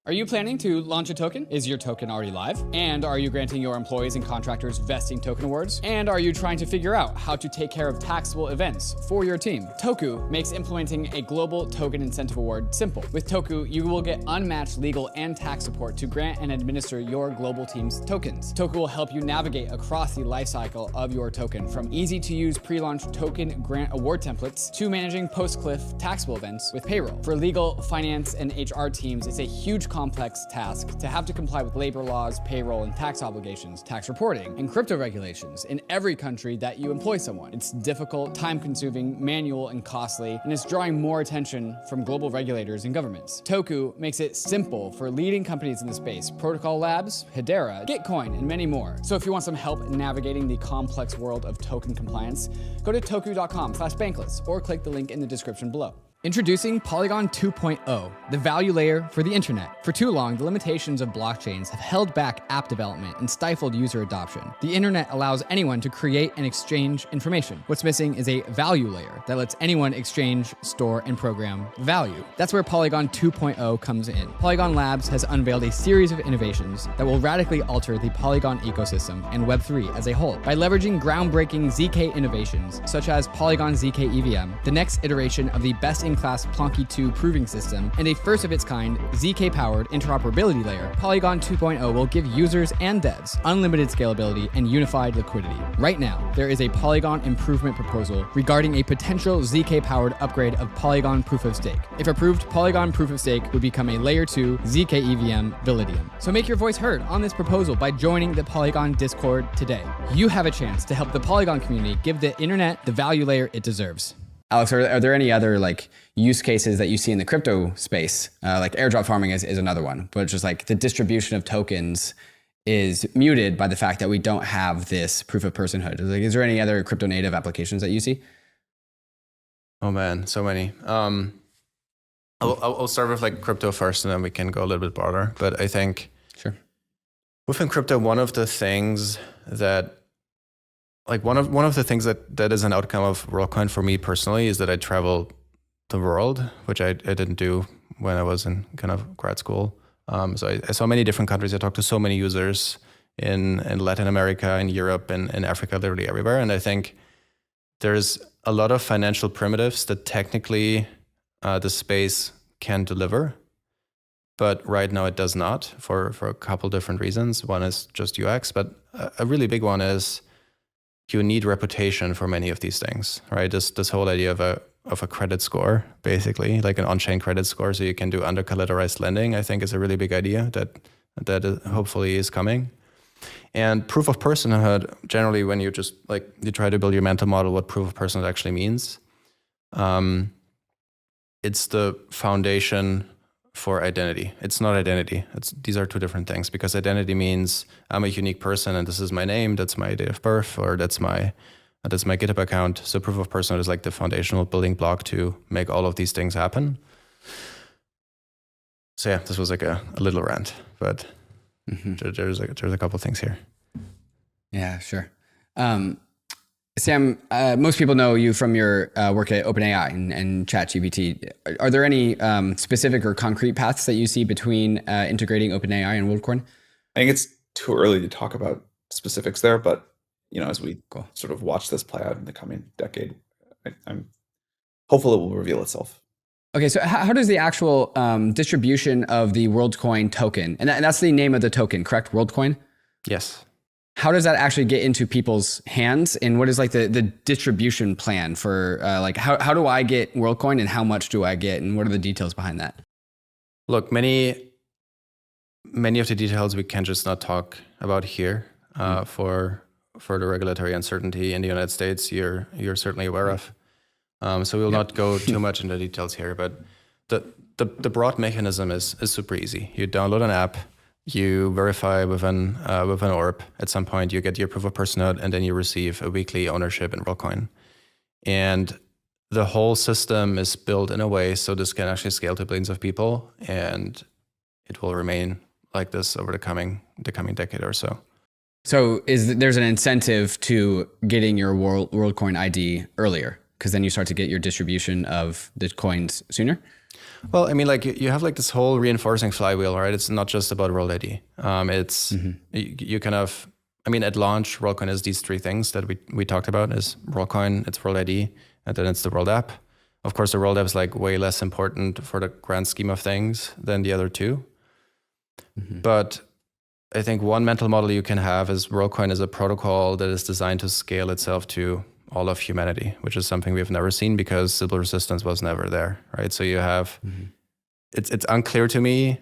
Are you planning to launch a token? Is your token already live? And are you granting your employees and contractors vesting token awards? And are you trying to figure out how to take care of taxable events for your team? Toku makes implementing a global token incentive award simple. With Toku, you will get unmatched legal and tax support to grant and administer your global team's tokens. Toku will help you navigate across the lifecycle of your token, from easy-to-use pre-launch token grant award templates to managing post-cliff taxable events with payroll. For legal, finance, and HR teams, it's a huge complex task to have to comply with labor laws, payroll and tax obligations, tax reporting, and crypto regulations in every country that you employ someone. It's difficult, time-consuming, manual, and costly, and it's drawing more attention from global regulators and governments. Toku makes it simple for leading companies in the space: Protocol Labs, Hedera, Gitcoin, and many more. So if you want some help navigating the complex world of token compliance, go to toku.com/bankless or click the link in the description below. Introducing Polygon 2.0, the value layer for the internet. For too long, the limitations of blockchains have held back app development and stifled user adoption. The internet allows anyone to create and exchange information. What's missing is a value layer that lets anyone exchange, store, and program value. That's where Polygon 2.0 comes in. Polygon Labs has unveiled a series of innovations that will radically alter the Polygon ecosystem and Web3 as a whole. By leveraging groundbreaking ZK innovations, such as Polygon ZK EVM, the next iteration of the best-in-class Plonky 2 proving system, and a first-of-its-kind ZK-powered interoperability layer, Polygon 2.0 will give users and devs unlimited scalability and unified liquidity. Right now, there is a Polygon improvement proposal regarding a potential ZK-powered upgrade of Polygon Proof of Stake. If approved, Polygon Proof of Stake would become a Layer 2 ZK EVM Validium. So make your voice heard on this proposal by joining the Polygon Discord today. You have a chance to help the Polygon community give the internet the value layer it deserves. Alex, are there any other use cases that you see in the crypto space? Airdrop farming is another one, but just the distribution of tokens is muted by the fact that we don't have this proof of personhood. Is there any other crypto native applications that you see?
Oh man, so many. I'll start with crypto first, and then we can go a little bit broader. But I think within crypto, one of the things that one of the things that is an outcome of Worldcoin for me personally is that I travel the world, which I didn't do when I was in kind of grad school. So I saw many different countries. I talked to so many users in Latin America, in Europe, and in Africa, literally everywhere. And I think there's a lot of financial primitives that technically the space can deliver, but right now it does not for a couple different reasons. One is just UX, but a really big one is you need reputation for many of these things, right? This whole idea of a credit score, basically, like an on-chain credit score, so you can do under-collateralized lending, I think is a really big idea that hopefully is coming. And proof of personhood, generally, when you just you try to build your mental model, what proof of personhood actually means, it's the foundation for identity. It's not identity. These are two different things, because identity means I'm a unique person and this is my name, that's my date of birth, or that's my GitHub account. So proof of personhood is the foundational building block to make all of these things happen. So yeah, this was a little rant, but there's a couple things here.
Yeah, sure. Sam, most people know you from your work at OpenAI and ChatGPT. Are there any specific or concrete paths that you see between integrating OpenAI and Worldcoin?
I think it's too early to talk about specifics there, but as we sort of watch this play out in the coming decade, I'm hopeful it will reveal itself.
Okay, so how does the actual distribution of the Worldcoin token, and that's the name of the token, correct? Worldcoin?
Yes.
How does that actually get into people's hands, and what is like the distribution plan for how do I get Worldcoin and how much do I get, and what are the details behind that?
Look, many of the details we can just not talk about here for the regulatory uncertainty in the United States. You're certainly aware of. So we will not go too much into details here, but the broad mechanism is super easy. You download an app, you verify with an orb. At some point, you get your proof of personhood, and then you receive a weekly ownership in Worldcoin. And the whole system is built in a way so this can actually scale to billions of people, and it will remain like this over the coming decade or so.
So there's an incentive to getting your Worldcoin ID earlier, because then you start to get your distribution of the coins sooner?
Well, I mean, like you have like this whole reinforcing flywheel, right? It's not just about World ID. It's you kind of, I mean, at launch, Worldcoin is these three things that we talked about: is Worldcoin, it's World ID, and then it's the World app. Of course, the World app is like way less important for the grand scheme of things than the other two. But I think one mental model you can have is Worldcoin is a protocol that is designed to scale itself to all of humanity, which is something we've never seen because Sybil resistance was never there, right? So you have, it's unclear to me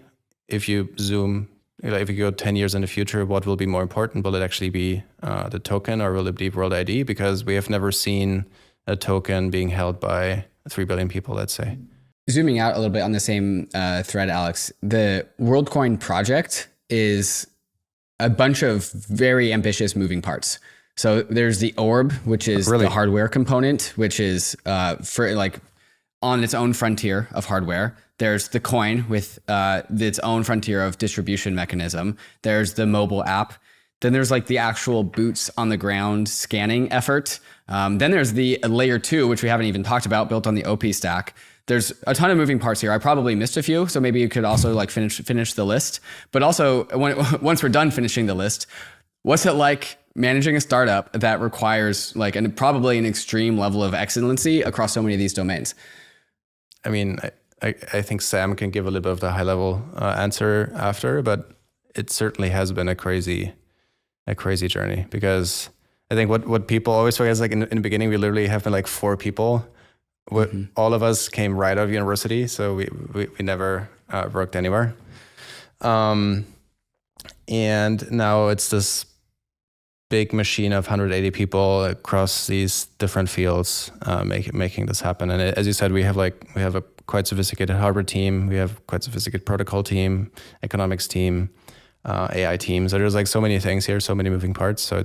if you zoom, if you go 10 years in the future, what will be more important? Will it actually be the token, or will it be World ID? Because we have never seen a token being held by 3 billion people, let's say.
Zooming out a little bit on the same thread, Alex, the Worldcoin project is a bunch of very ambitious moving parts. So there's the orb, which is the hardware component, which is for like on its own frontier of hardware. There's the coin with its own frontier of distribution mechanism. There's the mobile app. Then there's like the actual boots on the ground scanning effort. Then there's the layer 2, which we haven't even talked about, built on the OP stack. There's a ton of moving parts here. I probably missed a few, so maybe you could also like finish the list. But also, once we're done finishing the list, what's it like managing a startup that requires like probably an extreme level of excellency across so many of these domains?
I mean, I think Sam can give a little bit of the high level answer after, but it certainly has been a crazy journey, because I think what people always forget is like in the beginning, we literally have been like 4 people. All of us came right out of university, so we never worked anywhere. And now it's this big machine of 180 people across these different fields making this happen. And as you said, we have a quite sophisticated hardware team, we have quite sophisticated protocol team, economics team, AI team. So there's like so many things here, so many moving parts. So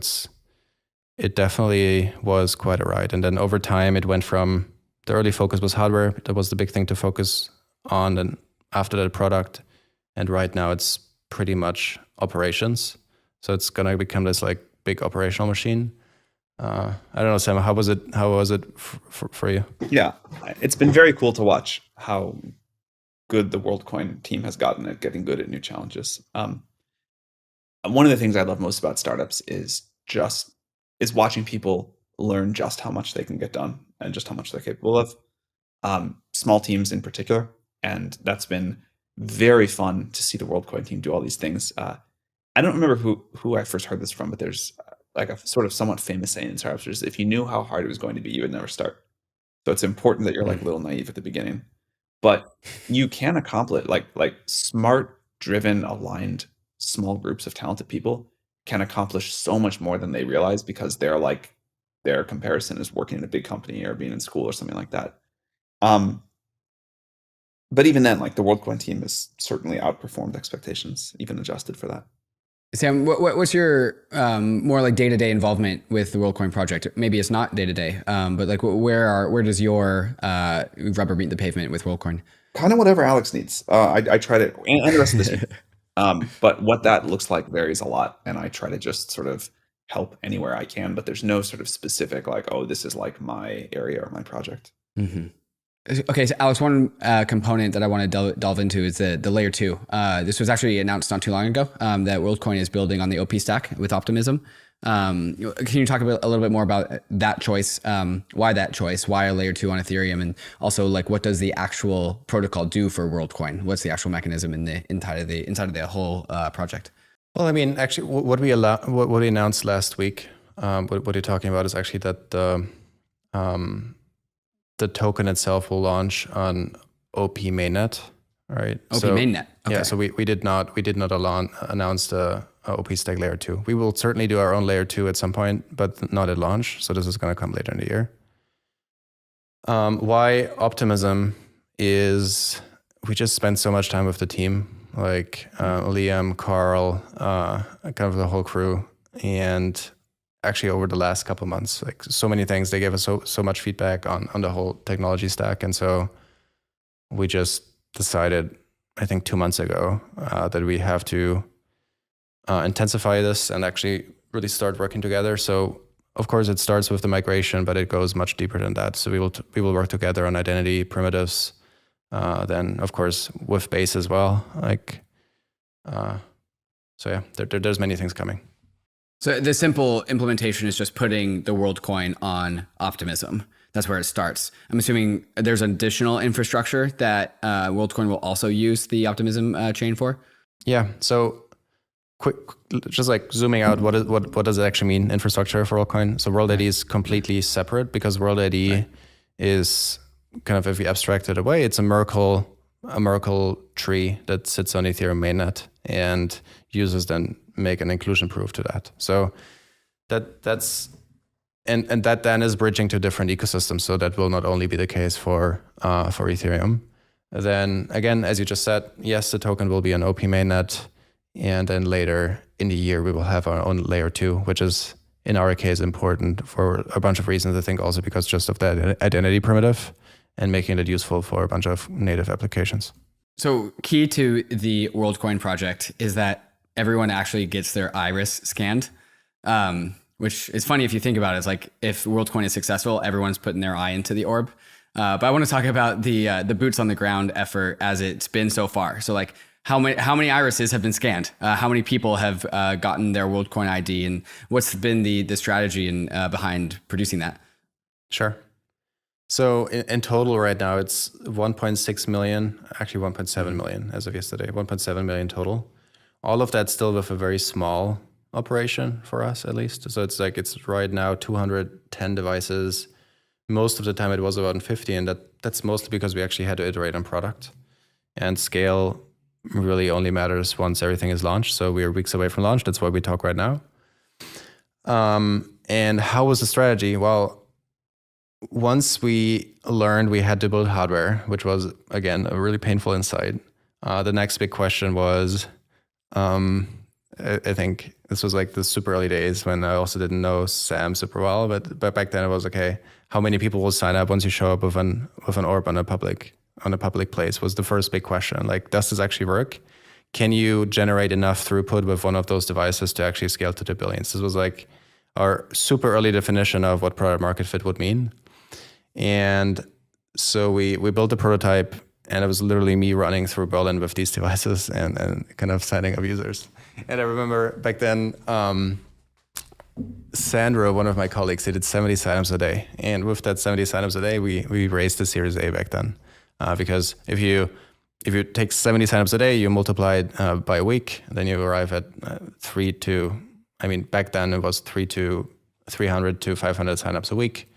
it definitely was quite a ride. And then over time, it went from the early focus was hardware. That was the big thing to focus on. And after that, product. And right now it's pretty much operations. So it's going to become this like big operational machine. I don't know, Sam, how was it for you?
Yeah, it's been very cool to watch how good the Worldcoin team has gotten at getting good at new challenges. One of the things I love most about startups is watching people learn just how much they can get done and just how much they're capable of. Small teams in particular, and that's been very fun to see the Worldcoin team do all these things. I don't remember who I first heard this from, but there's like a sort of somewhat famous saying in startups, is if you knew how hard it was going to be, you would never start. So it's important that you're like a little naive at the beginning, but you can accomplish like smart, driven, aligned, small groups of talented people can accomplish so much more than they realize, because they're like, their comparison is working in a big company or being in school or something like that. But even then, like the Worldcoin team has certainly outperformed expectations, even adjusted for that.
Sam, what's your more like day-to-day involvement with the Worldcoin project? Maybe it's not day-to-day, but like where does your rubber meet the pavement with Worldcoin?
Kind of whatever Alex needs. I tried it, and the rest of this. But what that looks like varies a lot, and I try to just sort of help anywhere I can, but there's no sort of specific like, oh, this is like my area or my project.
Mm-hmm. Okay, so Alex, one component that I want to delve into is the layer 2. This was actually announced not too long ago that Worldcoin is building on the OP stack with Optimism. Can you talk a little bit more about that choice? Why that choice? Why a layer 2 on Ethereum? And also, like, what does the actual protocol do for Worldcoin? What's the actual mechanism inside of the whole project?
Well, I mean, actually, what we announced last week, what you're talking about is actually that the token itself will launch on OP mainnet, right?
OP mainnet. Okay.
Yeah. So we did not announce the OP stack layer 2. We will certainly do our own layer 2 at some point, but not at launch. So this is going to come later in the year. Why Optimism is we just spent so much time with the team, like Liam, Carl, kind of the whole crew, and actually over the last couple of months, like so many things, they gave us so much feedback on the whole technology stack. And so we just decided, I think 2 months ago, that we have to intensify this and actually really start working together. So of course it starts with the migration, but it goes much deeper than that. So we will work together on identity primitives, then of course with base as well. So yeah, there's many things coming.
So the simple implementation is just putting the Worldcoin on Optimism. That's where it starts. I'm assuming there's additional infrastructure that Worldcoin will also use the Optimism chain for.
Yeah. So quick, just like zooming out, what does it actually mean, infrastructure for Worldcoin? So WorldID is completely separate because WorldID is kind of, if we abstract it away, it's a Merkle tree that sits on Ethereum mainnet, and users then make an inclusion proof to that. So that's and that then is bridging to different ecosystems. So that will not only be the case for Ethereum. Then again, as you just said, yes, the token will be on OP mainnet, and then later in the year we will have our own layer 2, which is in our case important for a bunch of reasons. I think also because just of that identity primitive and making it useful for a bunch of native applications.
So key to the Worldcoin project is that everyone actually gets their iris scanned, which is funny if you think about it. It's like if Worldcoin is successful, everyone's putting their eye into the orb. But I want to talk about the boots on the ground effort as it's been so far. So like how many irises have been scanned? How many people have gotten their Worldcoin ID, and what's been the strategy behind producing that?
Sure. So in total right now, it's 1.6 million, actually 1.7 million as of yesterday, 1.7 million total. All of that still with a very small operation for us, at least. So it's right now 210 devices. Most of the time it was about 50, and that's mostly because we actually had to iterate on product. And scale really only matters once everything is launched. So we are weeks away from launch. That's why we talk right now. And how was the strategy? Well, once we learned we had to build hardware, which was, again, a really painful insight, the next big question was, I think this was like the super early days when I also didn't know Sam super well, but back then it was, okay, how many people will sign up once you show up with an orb on a public place was the first big question. Like, does this actually work? Can you generate enough throughput with one of those devices to actually scale to the billions? This was like our super early definition of what product market fit would mean. And so we built a prototype, and it was literally me running through Berlin with these devices and kind of signing up users. And I remember back then, Sandro, one of my colleagues, he did 70 signups a day. And with that 70 signups a day, we raised the Series A back then. Because if you take 70 signups a day, you multiply it by a week, then you arrive at back then it was 300 to 500 signups a week.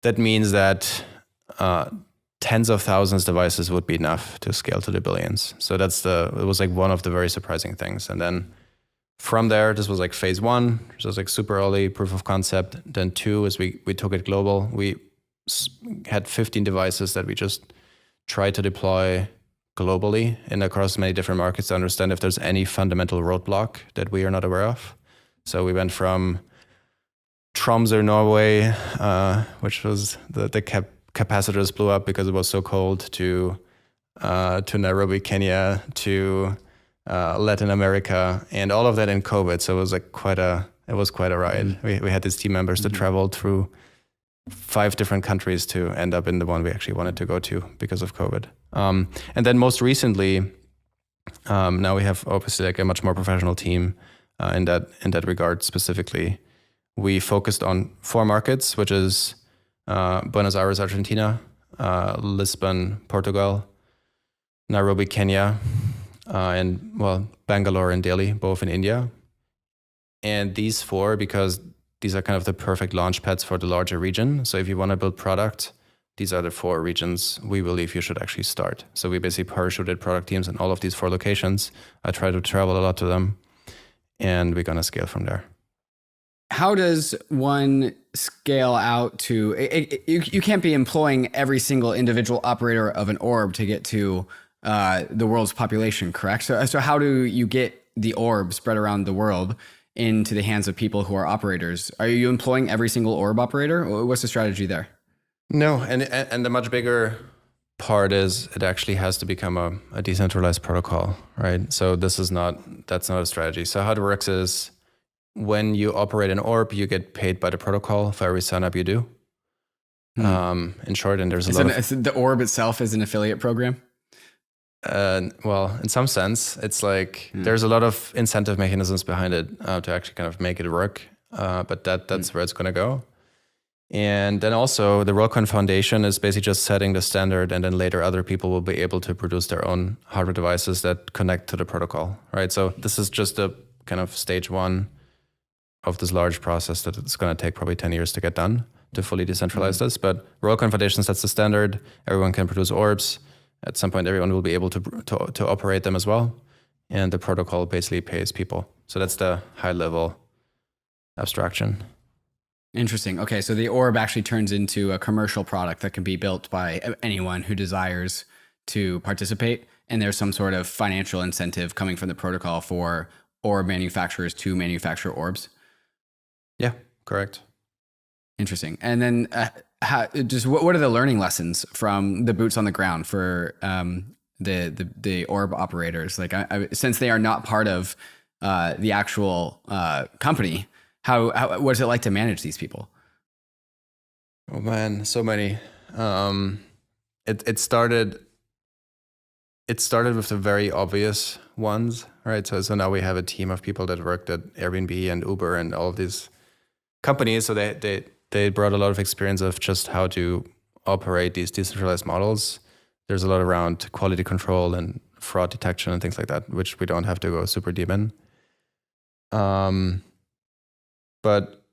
That means that tens of thousands of devices would be enough to scale to the billions. So it was like one of the very surprising things. And then from there, this was like phase 1, which was like super early proof of concept. Then 2 is we took it global. We had 15 devices that we just tried to deploy globally and across many different markets to understand if there's any fundamental roadblock that we are not aware of. So we went from Tromsø, Norway, which was the capacitors blew up because it was so cold, to Nairobi, Kenya, to Latin America, and all of that in COVID. So it was like quite a ride. We had these team members that traveled through 5 different countries to end up in the one we actually wanted to go to because of COVID. And then most recently, now we have obviously like a much more professional team in that regard. Specifically, we focused on 4 markets, which is Buenos Aires, Argentina, Lisbon, Portugal, Nairobi, Kenya, and Bangalore and Delhi, both in India. And these 4, because these are kind of the perfect launch pads for the larger region. So if you want to build product, these are the 4 regions we believe you should actually start. So we basically parachuted product teams in all of these 4 locations. I try to travel a lot to them, and we're going to scale from there.
How does one scale out to, you can't be employing every single individual operator of an orb to get to the world's population, correct? So how do you get the orb spread around the world into the hands of people who are operators? Are you employing every single orb operator? What's the strategy there?
No, and the much bigger part is it actually has to become a decentralized protocol, right? So that's not a strategy. So how it works is when you operate an orb, you get paid by the protocol for every sign up you do. In short, and there's
the orb itself is an affiliate program?
Well, in some sense, it's like there's a lot of incentive mechanisms behind it to actually kind of make it work. But that's where it's going to go. And then also the Worldcoin Foundation is basically just setting the standard, and then later other people will be able to produce their own hardware devices that connect to the protocol, right? So this is just a kind of stage 1 of this large process that it's going to take probably 10 years to get done to fully decentralize this. But Worldcoin Foundation sets the standard. Everyone can produce orbs. At some point, everyone will be able to operate them as well. And the protocol basically pays people. So that's the high level abstraction.
Interesting. Okay, so the orb actually turns into a commercial product that can be built by anyone who desires to participate. And there's some sort of financial incentive coming from the protocol for orb manufacturers to manufacture orbs.
Yeah, correct.
Interesting. And then what are the learning lessons from the boots on the ground for the orb operators? Like, since they are not part of the actual company, what is it like to manage these people?
Oh man, so many. It started with the very obvious ones, right? So now we have a team of people that worked at Airbnb and Uber and all of these companies. So they brought a lot of experience of just how to operate these decentralized models. There's a lot around quality control and fraud detection and things like that, which we don't have to go super deep in. But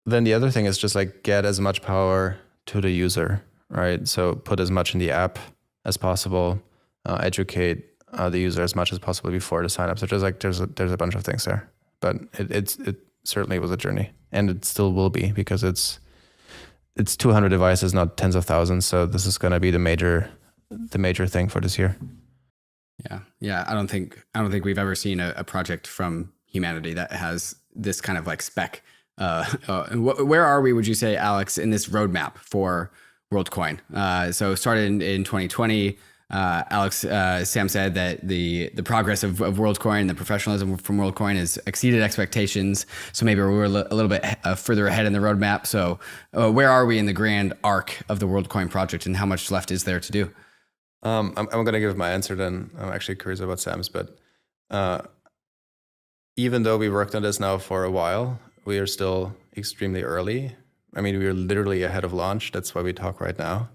then the other thing is just like get as much power to the user, right? So put as much in the app as possible, educate the user as much as possible before the sign-up. So there's a bunch of things there, but it certainly was a journey, and it still will be, because it's 200 devices, not tens of thousands. So this is going to be the major thing for this year.
Yeah. I don't think we've ever seen a project from humanity that has this kind of like spec. Where are we, would you say, Alex, in this roadmap for Worldcoin? So it started in 2020. Alex, Sam said that the progress of Worldcoin, the professionalism from Worldcoin has exceeded expectations. So maybe we're a little bit further ahead in the roadmap. So where are we in the grand arc of the Worldcoin project, and how much left is there to do?
I'm going to give my answer then. I'm actually curious about Sam's, but even though we worked on this now for a while, we are still extremely early. I mean, we are literally ahead of launch. That's why we talk right now.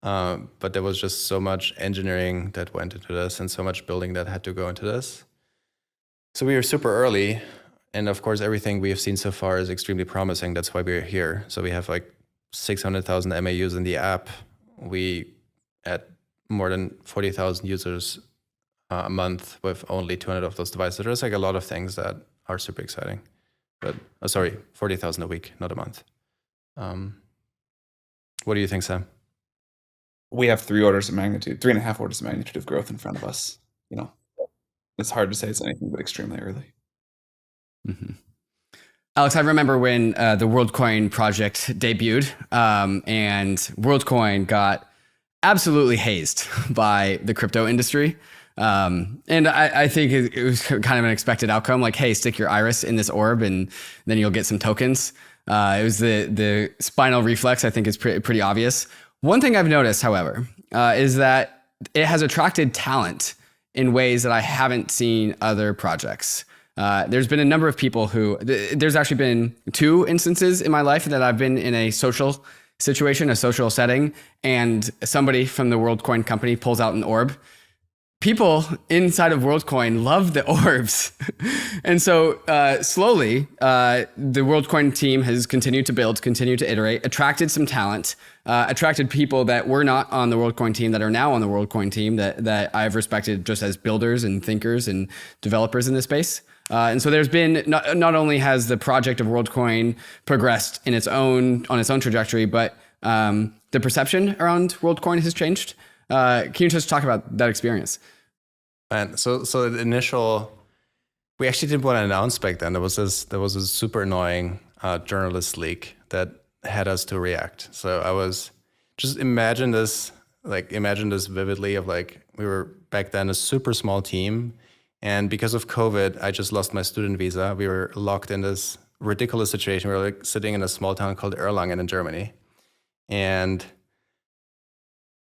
But there was just so much engineering that went into this and so much building that had to go into this. So we were super early. And of course, everything we have seen so far is extremely promising. That's why we're here. So we have like 600,000 MAUs in the app. We had more than 40,000 users a month with only 200 of those devices. There's like a lot of things that are super exciting. But 40,000 a week, not a month. What do you think, Sam?
We have 3.5 orders of magnitude of growth in front of us. It's hard to say it's anything but extremely early.
Mm-hmm. Alex, I remember when the Worldcoin project debuted, and Worldcoin got absolutely hazed by the crypto industry. And I think it was kind of an expected outcome. Like, hey, stick your iris in this orb and then you'll get some tokens. It was the spinal reflex, I think is pretty obvious. One thing I've noticed, however, is that it has attracted talent in ways that I haven't seen other projects. There's been a number of people who, there's actually been 2 instances in my life that I've been in a social situation, a social setting, and somebody from the Worldcoin company pulls out an orb. People inside of Worldcoin love the orbs. And so slowly, the Worldcoin team has continued to build, continued to iterate, attracted some talent, attracted people that were not on the Worldcoin team that are now on the Worldcoin team that I've respected just as builders and thinkers and developers in this space. And so there's been, not only has the project of Worldcoin progressed on its own trajectory, but the perception around Worldcoin has changed. Can you just talk about that experience?
And so the initial, we actually didn't want to announce back then. There was a super annoying journalist leak that had us to react. So I was just imagine this vividly of like, we were back then a super small team. And because of COVID, I just lost my student visa. We were locked in this ridiculous situation. We were like sitting in a small town called Erlangen in Germany. And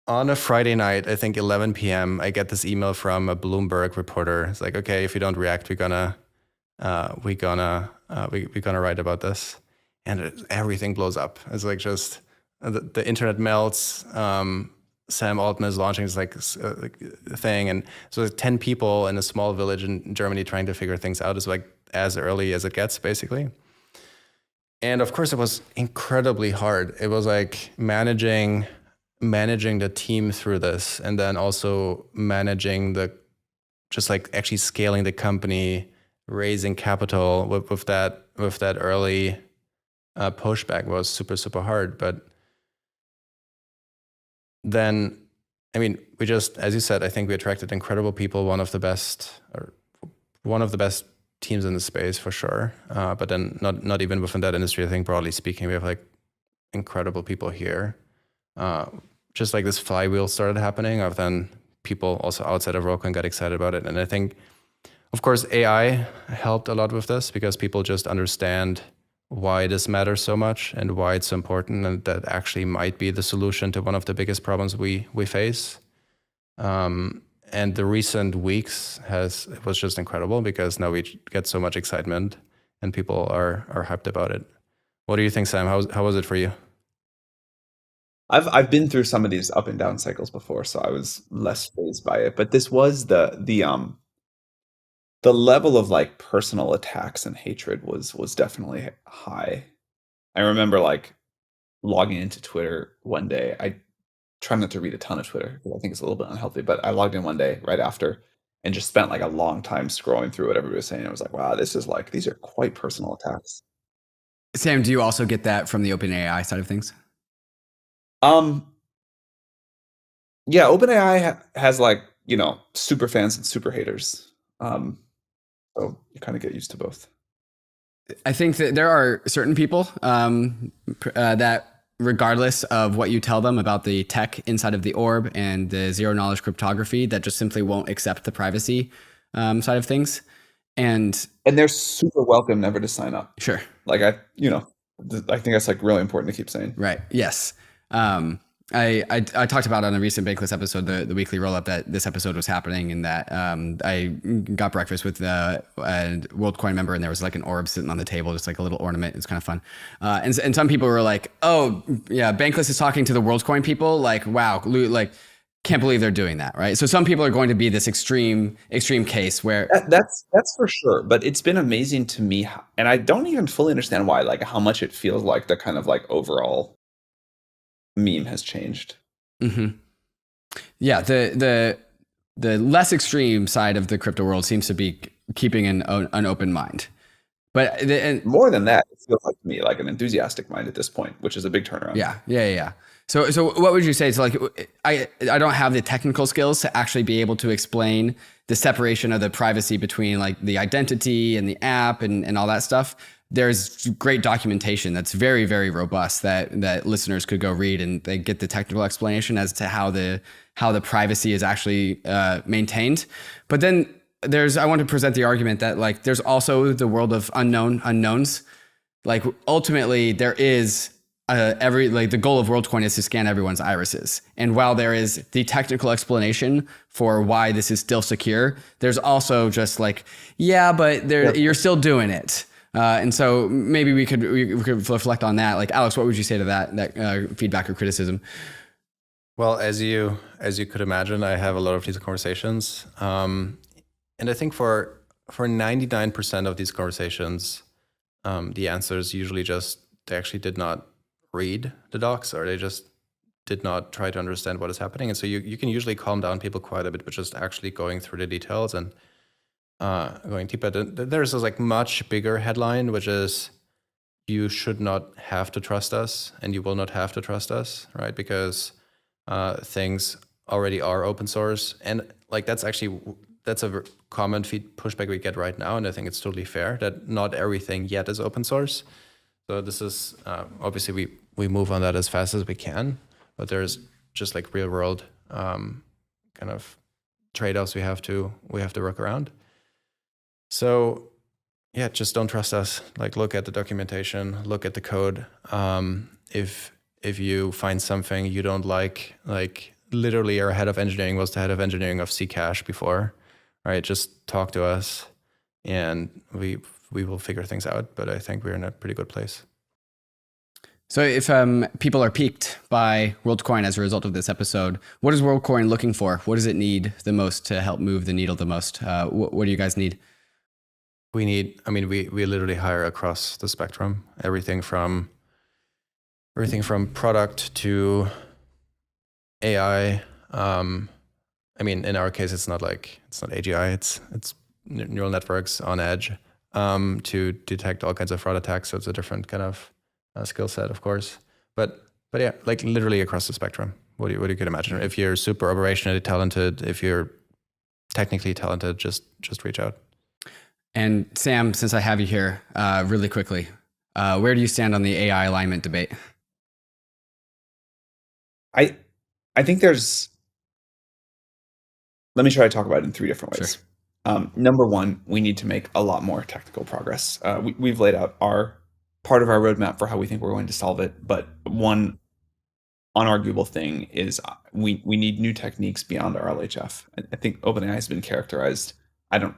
on a Friday night, I think 11 p.m., I get this email from a Bloomberg reporter. It's like, okay, if you don't react, we're gonna write about this, and everything blows up. It's like just the internet melts. Sam Altman is launching this like thing, and so there's 10 people in a small village in Germany trying to figure things out. It's like as early as it gets, basically. And of course, it was incredibly hard. It was like managing the team through this, and then also managing just like actually scaling the company, raising capital with that early pushback was super, super hard. But then, I mean, we just, as you said, I think we attracted incredible people, one of the best teams in the space for sure. But then not even within that industry, I think broadly speaking, we have like incredible people here. Just like this flywheel started happening, of then people also outside of Worldcoin got excited about it. And I think, of course, AI helped a lot with this because people just understand why this matters so much and why it's so important, and that actually might be the solution to one of the biggest problems we face. And the recent weeks was just incredible because now we get so much excitement and people are hyped about it. What do you think, Sam? How was it for you?
I've been through some of these up and down cycles before, so I was less fazed by it. But this was the level of like personal attacks and hatred was definitely high. I remember like logging into Twitter one day. I try not to read a ton of Twitter because I think it's a little bit unhealthy, but I logged in one day right after and just spent like a long time scrolling through what everybody was saying. I was like, wow, these are quite personal attacks.
Sam, do you also get that from the OpenAI side of things?
Yeah, OpenAI has like, super fans and super haters. So you kind of get used to both.
I think that there are certain people that regardless of what you tell them about the tech inside of the orb and the zero knowledge cryptography, that just simply won't accept the privacy side of things. And
they're super welcome never to sign up.
Sure.
Like I think that's like really important to keep saying.
Right. Yes. I talked about on a recent Bankless episode, the weekly roll up, that this episode was happening, and that I got breakfast with a Worldcoin member, and there was like an orb sitting on the table, just like a little ornament. It's kind of fun. And some people were like, oh yeah, Bankless is talking to the Worldcoin people. Like, wow, like can't believe they're doing that. Right. So some people are going to be this extreme case where
that's for sure. But it's been amazing to me. And I don't even fully understand why, like how much it feels like the kind of like overall meme has changed.
Mm-hmm. Yeah, the less extreme side of the crypto world seems to be keeping an open mind, but
more than that, it feels like to me like an enthusiastic mind at this point, which is a big turnaround.
Yeah. So what would you say? So like, I don't have the technical skills to actually be able to explain the separation of the privacy between like the identity and the app and all that stuff. there's great documentation that's very, very robust that listeners could go read, and they get the technical explanation as to how the privacy is actually maintained. But then I want to present the argument that like there's also the world of unknowns. Like ultimately there is the goal of Worldcoin is to scan everyone's irises. And while there is the technical explanation for why this is still secure, there's also just like, you're still doing it. And so maybe we could reflect on that. Like Alex, what would you say to that feedback or criticism?
Well, as you could imagine, I have a lot of these conversations. And I think for 99% of these conversations, the answer is usually just they actually did not read the docs, or they just did not try to understand what is happening. And so you can usually calm down people quite a bit by just actually going through the details and going deeper. There's this like much bigger headline, which is you should not have to trust us, and you will not have to trust us, right? Because things already are open source. And like that's a common pushback we get right now. And I think it's totally fair that not everything yet is open source. So this is obviously we move on that as fast as we can, but there's just like real world kind of trade-offs we have to work around. So yeah, just don't trust us. Like look at the documentation, look at the code. If you find something you don't like literally our head of engineering was the head of engineering of Zcash before, right? Just talk to us and we will figure things out. But I think we're in a pretty good place.
So if people are piqued by Worldcoin as a result of this episode, what is Worldcoin looking for? What does it need the most to help move the needle the most? What do you guys need?
We literally hire across the spectrum, everything from product to AI. In our case, it's not AGI, it's neural networks on edge to detect all kinds of fraud attacks. So it's a different kind of skill set, of course. But yeah, like literally across the spectrum. What you could imagine. If you're super operationally talented, if you're technically talented, just reach out.
And Sam, since I have you here, really quickly, where do you stand on the AI alignment debate?
I think let me try to talk about it in three different ways. Sure. Number one, we need to make a lot more technical progress. We've laid out part of our roadmap for how we think we're going to solve it. But one unarguable thing is we need new techniques beyond RLHF. I think OpenAI has been caricaturized. I don't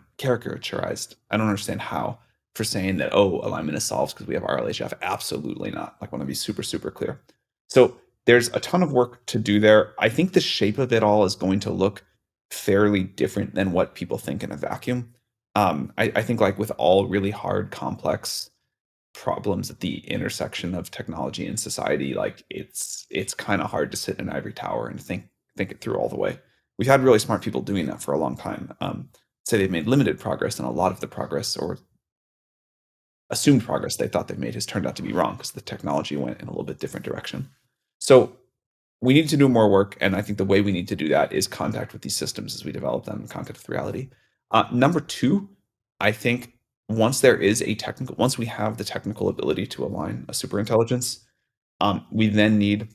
understand how, for saying that, alignment is solved because we have RLHF. Absolutely not. I want to be super, super clear. So there's a ton of work to do there. I think the shape of it all is going to look fairly different than what people think in a vacuum. I think like with all really hard, complex problems at the intersection of technology and society, like it's kind of hard to sit in an ivory tower and think it through all the way. We've had really smart people doing that for a long time. Say they've made limited progress, and a lot of the progress or assumed progress they thought they've made has turned out to be wrong because the technology went in a little bit different direction. So we need to do more work, and I think the way we need to do that is contact with these systems as we develop them in contact with reality. Number two, I think once we have the technical ability to align a superintelligence, we then need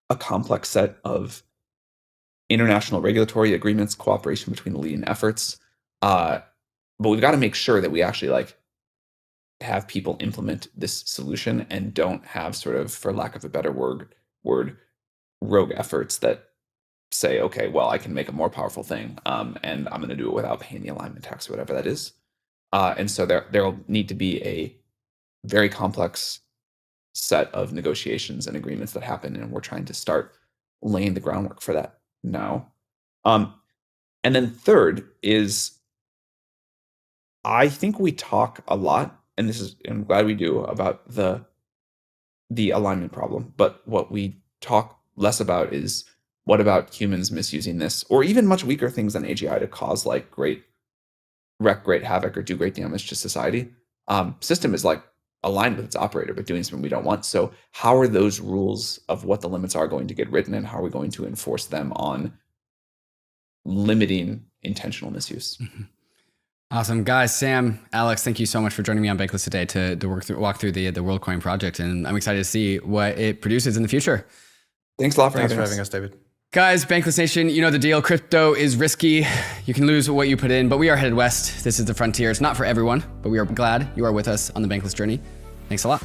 a complex set of international regulatory agreements, cooperation between the leading efforts. But we've got to make sure that we actually have people implement this solution and don't have sort of, for lack of a better word, rogue efforts that say, okay, well, I can make a more powerful thing, and I'm going to do it without paying the alignment tax or whatever that is. And so there'll need to be a very complex set of negotiations and agreements that happen, and we're trying to start laying the groundwork for that now. And then third is, I think we talk a lot, and I'm glad we do, about the alignment problem. But what we talk less about is, what about humans misusing this, or even much weaker things than AGI to cause wreak great havoc or do great damage to society? System is aligned with its operator, but doing something we don't want. So how are those rules of what the limits are going to get written, and how are we going to enforce them on limiting intentional misuse?
Mm-hmm. Awesome. Guys, Sam, Alex, thank you so much for joining me on Bankless today to walk through the Worldcoin project. And I'm excited to see what it produces in the future.
Thanks a lot for
Thanks
having
for having us, David.
Guys, Bankless Nation, you know the deal. Crypto is risky. You can lose what you put in, but we are headed west. This is the frontier. It's not for everyone, but we are glad you are with us on the Bankless journey. Thanks a lot.